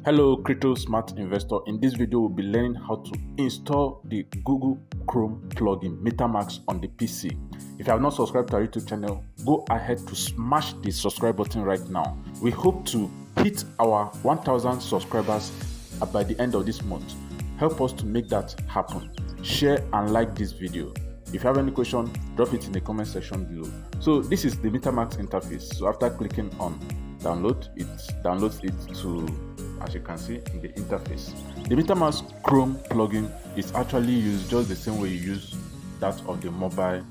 Hello crypto smart investor. In this video we'll be learning how to install the Google Chrome plugin Metamask on the PC. If you have not subscribed to our YouTube channel, go ahead to smash the subscribe button right now. We hope to hit our 1000 subscribers by the end of this month. Help us to make that happen. Share and like this video. If you have any question, drop it in the comment section below. So this is the Metamask interface. So after clicking on download, it downloads it to, as you can see in the interface. The Metamask Chrome plugin is actually used just the same way you use that of the mobile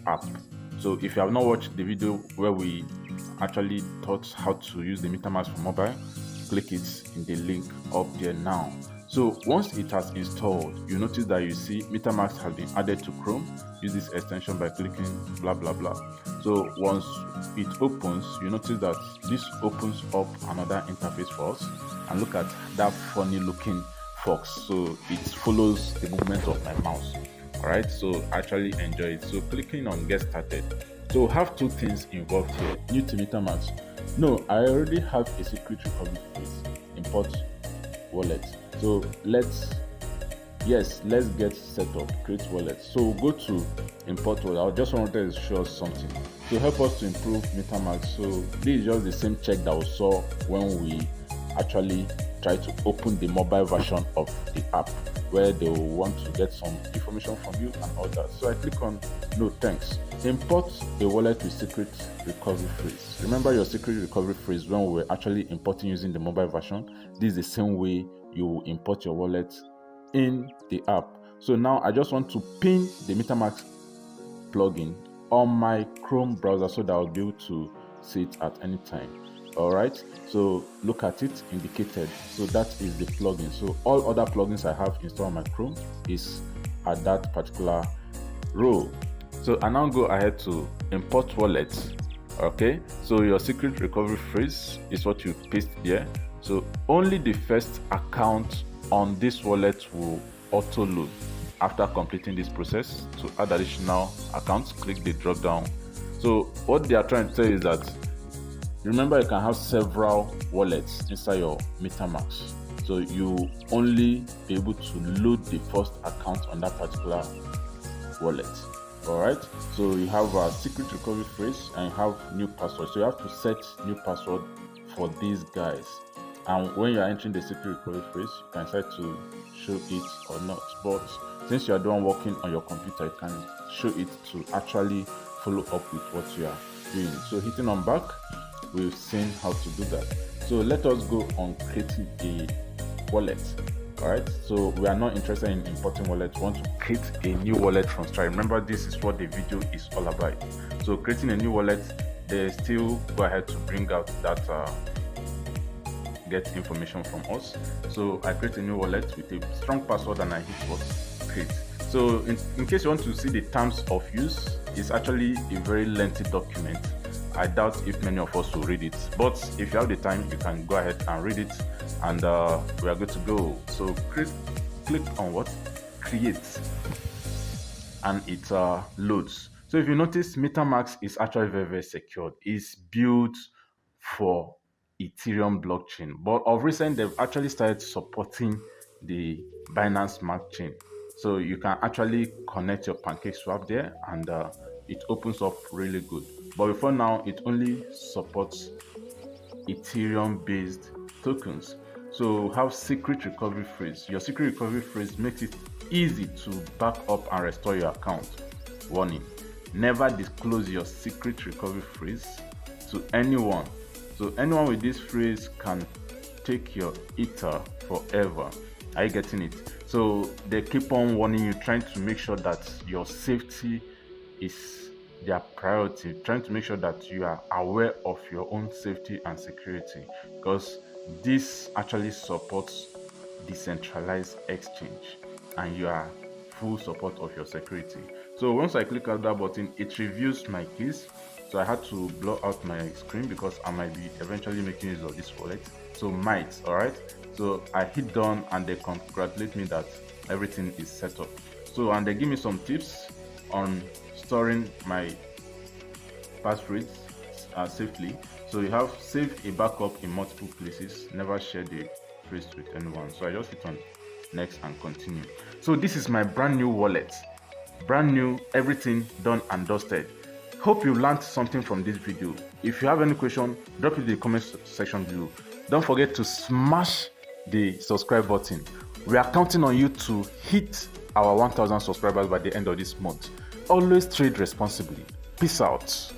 app. So if you have not watched the video where we actually taught how to use the Metamask for mobile, click it in the link up there now. So once it has installed, you notice that you see Metamask has been added to Chrome. Use this extension by clicking blah blah blah. So once it opens, you notice that this opens up another interface for us. And look at that funny looking fox. So it follows the movement of my mouse. Alright, so actually enjoy it. So clicking on get started. So have two things involved here. New to Metamask. No, I already have a secret recovery phrase. Import wallet. So let's get set up, create wallet. So we'll go to import wallet. I just wanted to show us something to help us to improve Metamask. So this is just the same check that we saw when we actually try to open the mobile version of the app, where they will want to get some information from you and all that. So I click on no thanks. Import a wallet with secret recovery phrase. Remember your secret recovery phrase when we were actually importing using the mobile version. This is the same way you import your wallet in the app. So now I just want to pin the Metamask plugin on my Chrome browser so that I'll be able to see it at any time. Alright, so look at it indicated. So that is the plugin. So all other plugins I have installed on my Chrome is at that particular row. So I now go ahead to import wallet. Okay, so your secret recovery phrase is what you paste here. So only the first account on this wallet will auto load. After completing this process, to add additional accounts, click the drop down. So what they are trying to tell you is that, remember, you can have several wallets inside your Metamask. So you only be able to load the first account on that particular wallet. Alright, so you have a secret recovery phrase and you have new password. So you have to set new password for these guys. And when you are entering the secret recovery phrase, you can decide to show it or not. But since you are done working on your computer, you can show it to actually follow up with what you are doing. So hitting on back, we've seen how to do that. So let us go on creating a wallet. Alright, so we are not interested in importing wallet. We want to create a new wallet from scratch. Remember, this is what the video is all about. So creating a new wallet, they still go ahead to bring out that get information from us. So I create a new wallet with a strong password and I hit what? Create. So in case you want to see the terms of use, it's actually a very lengthy document. I doubt if many of us will read it, but if you have the time, you can go ahead and read it, and we are good to go. So click on what? Create, and it loads. So if you notice, Metamask is actually very secure. It's built for Ethereum blockchain, but of recent they've actually started supporting the Binance Smart Chain. So you can actually connect your PancakeSwap there, and it opens up really good. But before now, it only supports Ethereum based tokens. So have secret recovery phrase. Your secret recovery phrase makes it easy to back up and restore your account. Warning: never disclose your secret recovery phrase to anyone. So anyone with this phrase can take your Ether forever. Are you getting it? So they keep on warning you, trying to make sure that your safety is their priority, trying to make sure that you are aware of your own safety and security, because this actually supports decentralized exchange and you are full support of your security. So once I click on that button, it reviews my keys. So I had to blur out my screen because I might be eventually making use of this wallet. So might, alright. So I hit done and they congratulate me that everything is set up. So, and they give me some tips on storing my passwords safely. So you have save a backup in multiple places. Never share the freeze with anyone. So I just hit on next and continue. So this is my brand new wallet, brand new, everything done and dusted. Hope you learned something from this video. If you have any question, drop it in the comment section below. Don't forget to smash the subscribe button. We are counting on you to hit our 1000 subscribers by the end of this month. Always trade responsibly. Peace out.